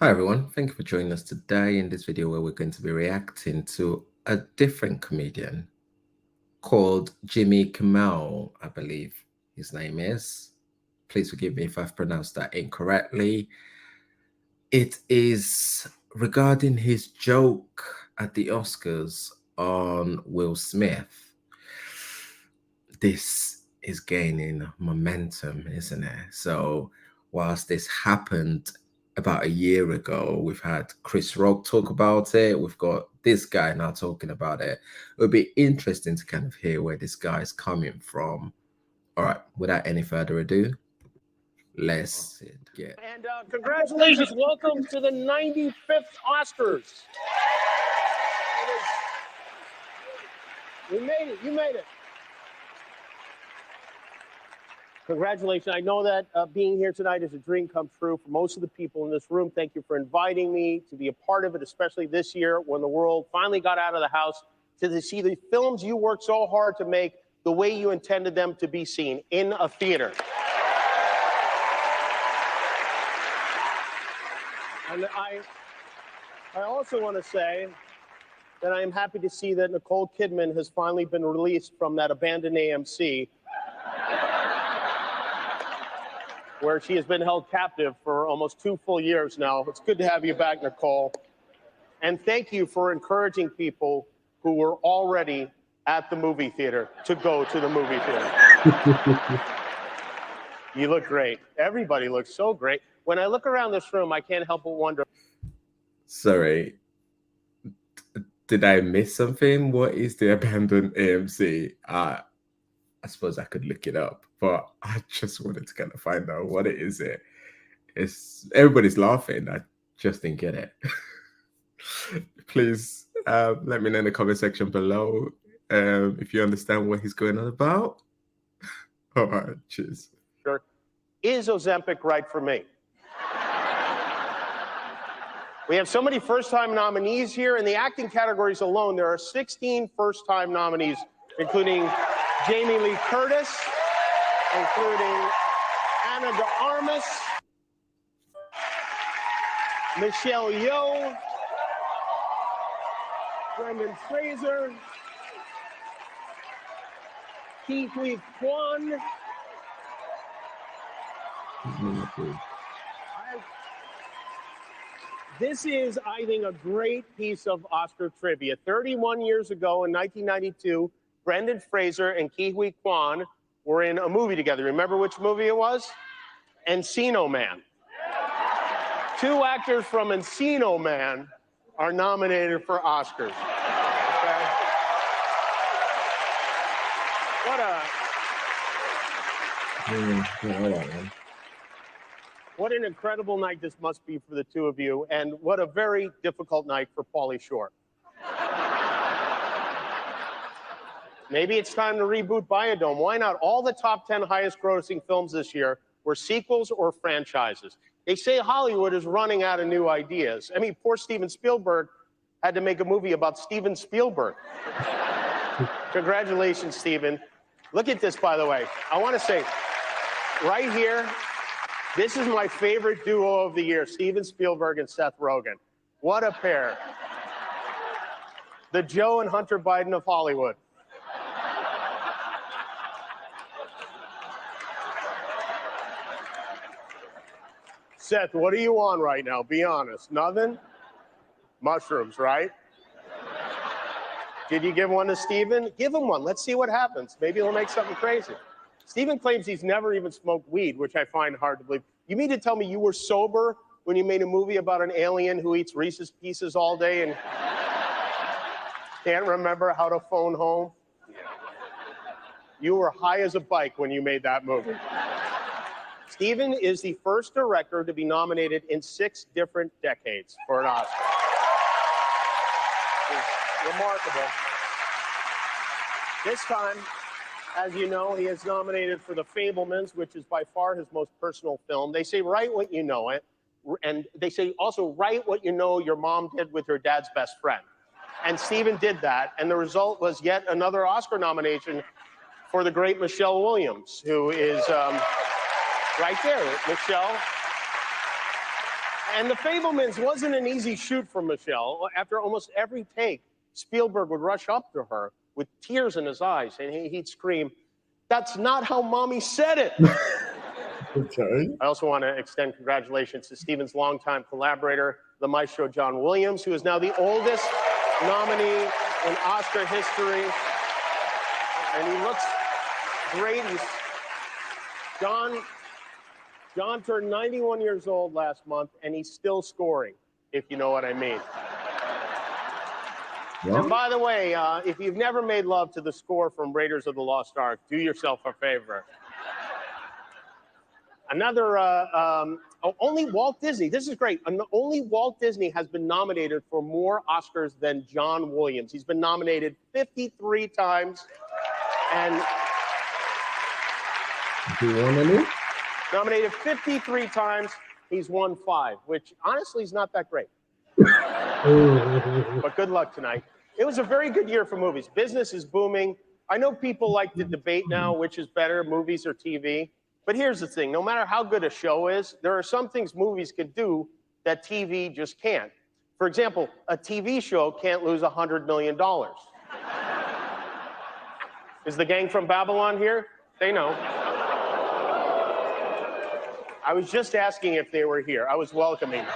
Hi everyone, thank you for joining us today in this video where we're going to be reacting to a different comedian called Jimmy Kimmel, I believe his name is. Please forgive me if I've pronounced that incorrectly. It is regarding his joke at the Oscars on Will Smith. This is gaining momentum, isn't it? So, whilst this happened about a year ago, we've had Chris Rock talk about it. We've got this guy now talking about it. It would be interesting to kind of hear where this guy is coming from. All right, without any further ado, let's get. And congratulations, welcome to the 95th Oscars. You made it, you made it. Congratulations. I know that being here tonight is a dream come true for most of the people in this room. Thank you for inviting me to be a part of it, especially this year when the world finally got out of the house to see the films you worked so hard to make the way you intended them to be seen in a theater. And I also want to say that I am happy to see that Nicole Kidman has finally been released from that abandoned AMC where she has been held captive for almost 2 full years now. It's good to have you back, Nicole. And thank you for encouraging people who were already at the movie theater to go to the movie theater. You look great. Everybody looks so great. When I look around this room, I can't help but wonder. Sorry, did I miss something? What is the abandoned AMC? I suppose I could look it up, but I just wanted to kind of find out what it is. It's everybody's laughing. I just didn't get it. Please let me know in the comment section below if you understand what he's going on about. All right, cheers. Is Ozempic right for me? We have so many first-time nominees here. In the acting categories alone, there are 16 first-time nominees, including Jamie Lee Curtis, including Ana de Armas, Michelle Yeoh, Brendan Fraser, Ke Huy Quan. This is, I think, a great piece of Oscar trivia. 31 years ago in 1992, Brendan Fraser and Ke Huy Quan were in a movie together. Remember which movie it was? Encino Man. 2 actors from Encino Man are nominated for Oscars. Okay? What an incredible night this must be for the 2 of you, and what a very difficult night for Pauly Shore. Maybe it's time to reboot Biodome. Why not? All the top 10 highest grossing films this year were sequels or franchises. They say Hollywood is running out of new ideas. I mean, poor Steven Spielberg had to make a movie about Steven Spielberg. Congratulations, Steven. Look at this, by the way. I want to say, right here, this is my favorite duo of the year, Steven Spielberg and Seth Rogen. What a pair. The Joe and Hunter Biden of Hollywood. Seth, what are you on right now? Be honest. Nothing? Mushrooms, right? Did you give one to Steven? Give him one. Let's see what happens. Maybe he'll make something crazy. Steven claims he's never even smoked weed, which I find hard to believe. You mean to tell me you were sober when you made a movie about an alien who eats Reese's Pieces all day and can't remember how to phone home? You were high as a bike when you made that movie. Steven is the first director to be nominated in 6 different decades for an Oscar. It's remarkable. This time, as you know, he is nominated for The Fabelmans, which is by far his most personal film. They say, write what you know it. And they say also, write what you know your mom did with her dad's best friend. And Steven did that. And the result was yet another Oscar nomination for the great Michelle Williams, who is right there, Michelle. And The Fabelmans wasn't an easy shoot for Michelle. After almost every take, Spielberg would rush up to her with tears in his eyes, and he'd scream, "That's not how mommy said it." Okay. I also want to extend congratulations to Steven's longtime collaborator, the maestro John Williams, who is now the oldest nominee in Oscar history. And he looks great. John turned 91 years old last month, and he's still scoring, if you know what I mean. What? And by the way, if you've never made love to the score from Raiders of the Lost Ark, do yourself a favor. Another, only Walt Disney, this is great, only Walt Disney has been nominated for more Oscars than John Williams. He's been nominated 53 times, and Do you want any? nominated 53 times, he's won 5, which honestly is not that great. But good luck tonight. It was a very good year for movies. Business is booming. I know people like to debate now which is better, movies or TV. But here's the thing, no matter how good a show is, there are some things movies can do that TV just can't. For example, a TV show can't lose $100 million. Is the gang from Babylon here? They know. I was just asking if they were here. I was welcoming them.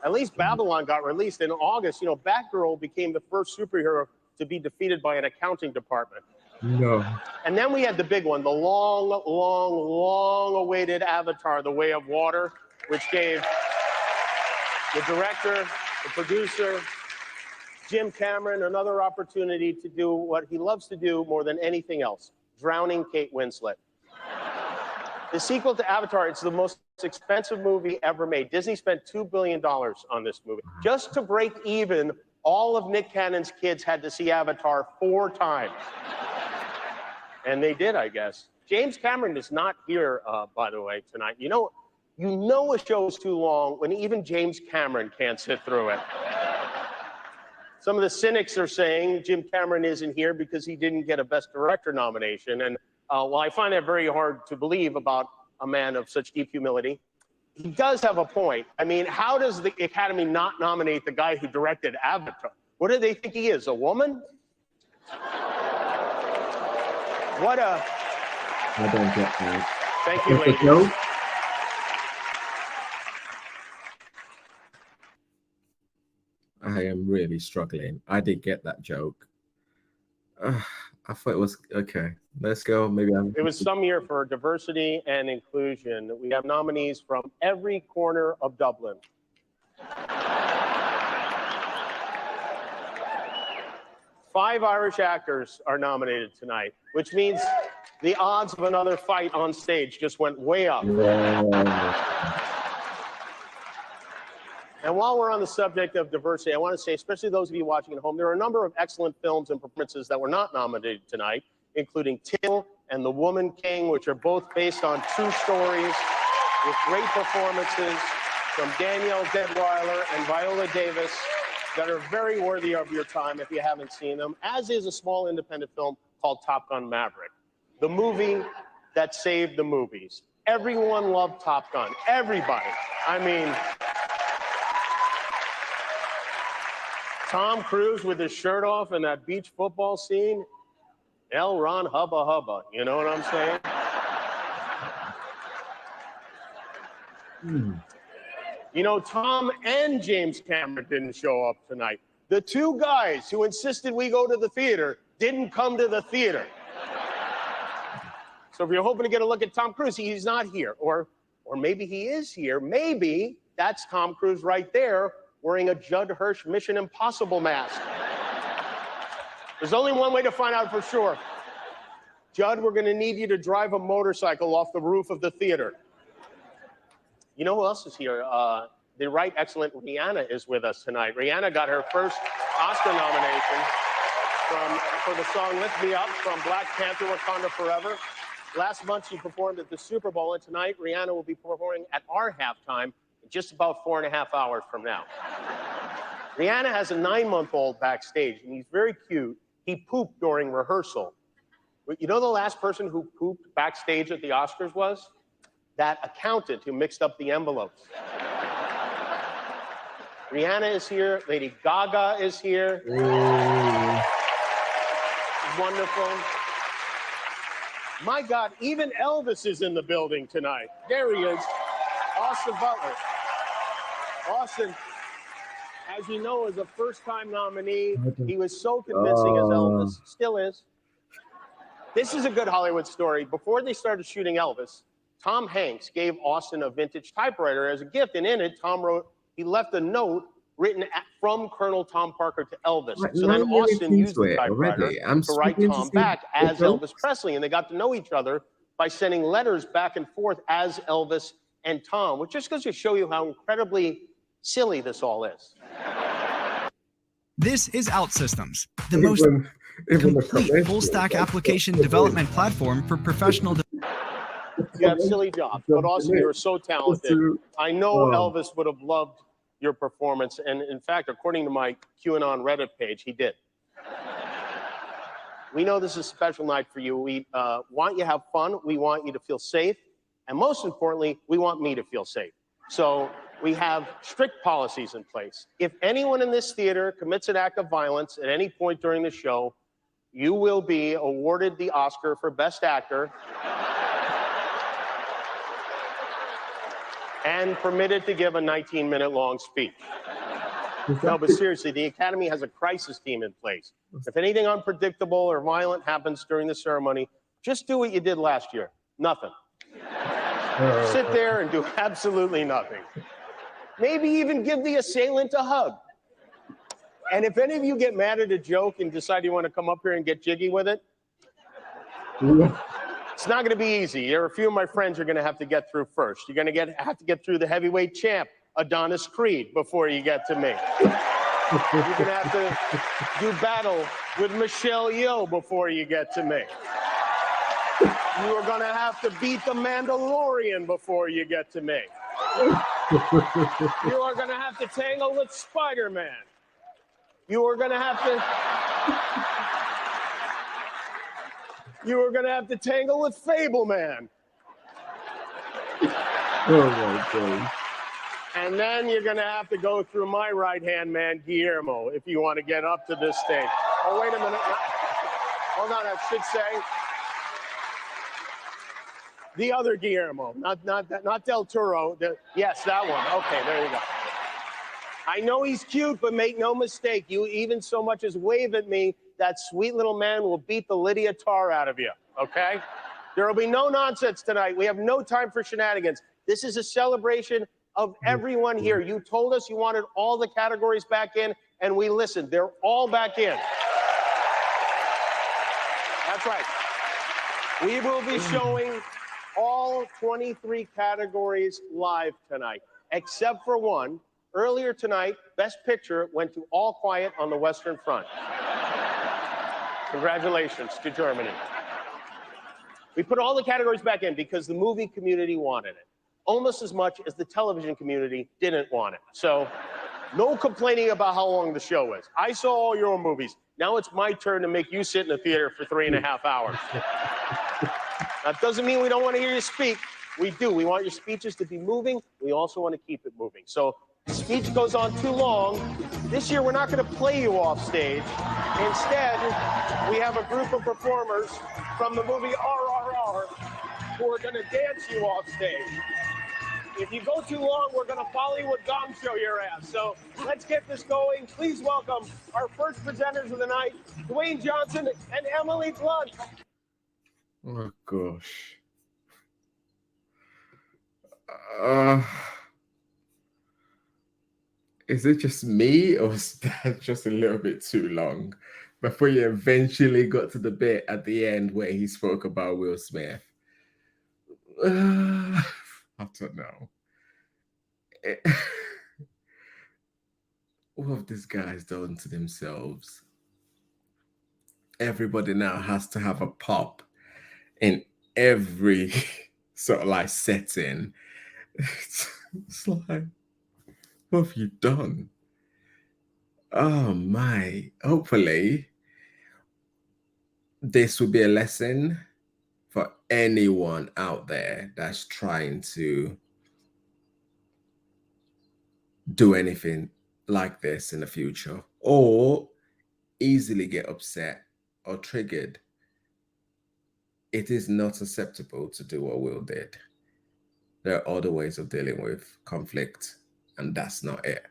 At least Babylon got released in August. You know, Batgirl became the first superhero to be defeated by an accounting department. No. And then we had the big one, the long awaited Avatar, The Way of Water, which gave the director, the producer, Jim Cameron, another opportunity to do what he loves to do more than anything else, drowning Kate Winslet. The sequel to Avatar, it's the most expensive movie ever made. Disney spent $2 billion on this movie. Just to break even, all of Nick Cannon's kids had to see Avatar 4 times. And they did, I guess. James Cameron is not here, by the way, tonight. You know a show is too long when even James Cameron can't sit through it. Some of the cynics are saying Jim Cameron isn't here because he didn't get a Best Director nomination. And while I find that very hard to believe about a man of such deep humility, he does have a point. I mean, how does the Academy not nominate the guy who directed Avatar? What do they think he is, a woman? What a... I don't get that. Thank you, ladies. No? I am really struggling. I did get that joke. I thought it was okay. Let's go. Maybe I'm. It was some year for diversity and inclusion. We have nominees from every corner of Dublin. 5 Irish actors are nominated tonight, which means the odds of another fight on stage just went way up. Yeah. And while we're on the subject of diversity, I want to say, especially those of you watching at home, there are a number of excellent films and performances that were not nominated tonight, including Till and The Woman King, which are both based on true stories with great performances from Danielle Deadwyler and Viola Davis that are very worthy of your time if you haven't seen them, as is a small independent film called Top Gun Maverick, the movie that saved the movies. Everyone loved Top Gun. Everybody. I mean, Tom Cruise with his shirt off in that beach football scene. L. Ron Hubba Hubba. You know what I'm saying? You know, Tom and James Cameron didn't show up tonight. The 2 guys who insisted we go to the theater didn't come to the theater. So if you're hoping to get a look at Tom Cruise, he's not here. Or maybe he is here. Maybe that's Tom Cruise right there wearing a Judd Hirsch Mission Impossible mask. There's only one way to find out for sure. Judd, we're going to need you to drive a motorcycle off the roof of the theater. You know who else is here? The right excellent Rihanna is with us tonight. Rihanna got her first Oscar nomination for the song Lift Me Up from Black Panther, Wakanda Forever. Last month she performed at the Super Bowl, and tonight Rihanna will be performing at our halftime in just about 4.5 hours from now. Rihanna has a 9-month-old backstage, and he's very cute. He pooped during rehearsal. You know the last person who pooped backstage at the Oscars was? That accountant who mixed up the envelopes. Rihanna is here. Lady Gaga is here. Wonderful. My God, even Elvis is in the building tonight. There he is. Austin Butler. Austin, as you know, is a first-time nominee. He was so convincing as Elvis. Still is. This is a good Hollywood story. Before they started shooting Elvis, Tom Hanks gave Austin a vintage typewriter as a gift, and in it, he left a note written from Colonel Tom Parker to Elvis. So then Austin used the typewriter to write Tom back as Elvis Presley, and they got to know each other by sending letters back and forth as Elvis and Tom, which just goes to show you how incredibly silly this all is. This is OutSystems, the most complete full-stack application development platform for professional. You have silly jobs, but Austin, you're so talented. I know Elvis would have loved your performance, and in fact, according to my QAnon Reddit page, he did. We know this is a special night for you. We want you to have fun. We want you to feel safe. And most importantly, we want me to feel safe. So we have strict policies in place. If anyone in this theater commits an act of violence at any point during the show, you will be awarded the Oscar for Best Actor and permitted to give a 19-minute long speech. No, but seriously, the Academy has a crisis team in place. If anything unpredictable or violent happens during the ceremony, just do what you did last year. Nothing. Sit there and do absolutely nothing. Maybe even give the assailant a hug. And if any of you get mad at a joke and decide you want to come up here and get jiggy with it, it's not going to be easy. There are a few of my friends you're going to have to get through first. You're going to have to get through the heavyweight champ, Adonis Creed, before you get to me. You're going to have to do battle with Michelle Yeoh before you get to me. You are going to have to beat the Mandalorian before you get to me. You are going to have to tangle with Spider-Man. You are going to have to tangle with Fableman. Oh my God. And then you're going to have to go through my right-hand man, Guillermo, if you want to get up to this stage. Oh, wait a minute. Hold on, I should say the other Guillermo, not Del Toro. Yes, that one. Okay, there you go. I know he's cute, but make no mistake, you even so much as wave at me, that sweet little man will beat the Lydia Tarr out of you, okay? There will be no nonsense tonight. We have no time for shenanigans. This is a celebration of everyone here. You told us you wanted all the categories back in, and we listened. They're all back in. That's right. We will be showing all 23 categories live tonight, except for one. Earlier tonight, Best Picture went to All Quiet on the Western Front. Congratulations to Germany. We put all the categories back in because the movie community wanted it, almost as much as the television community didn't want it. So no complaining about how long the show is. I saw all your movies. Now it's my turn to make you sit in the theater for 3.5 hours. That doesn't mean we don't want to hear you speak. We do. We want your speeches to be moving. We also want to keep it moving. So the speech goes on too long. This year, we're not going to play you off stage. Instead, we have a group of performers from the movie RRR who are going to dance you off stage. If you go too long, we're going to Bollywood gong show your ass. So let's get this going. Please welcome our first presenters of the night, Dwayne Johnson and Emily Blunt. Oh, gosh. Is it just me, or was that just a little bit too long before you eventually got to the bit at the end where he spoke about Will Smith? I don't know. What have these guys done to themselves? Everybody now has to have a pop in every sort of like setting. It's like, what have you done? Oh my. Hopefully, this will be a lesson for anyone out there that's trying to do anything like this in the future, or easily get upset or triggered, it is not acceptable to do what Will did. There are other ways of dealing with conflict, and that's not it.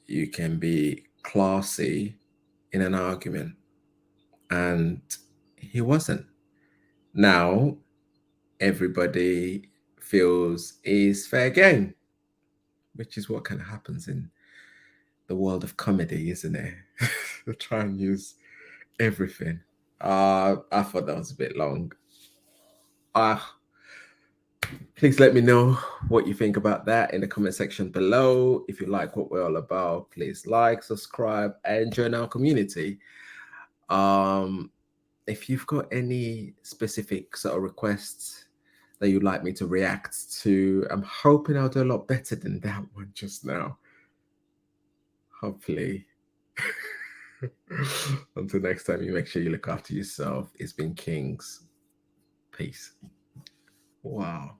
You can be classy in an argument, and he wasn't. Now, everybody feels is fair game, which is what kind of happens in the world of comedy, isn't it? They try and use everything. I thought that was a bit long. Please let me know what you think about that in the comment section below. If you like what we're all about, please like, subscribe, and join our community. If you've got any specific sort of requests that you'd like me to react to, I'm hoping I'll do a lot better than that one just now. Hopefully. Until next time, you make sure you look after yourself. It's been Kings. Peace. Wow.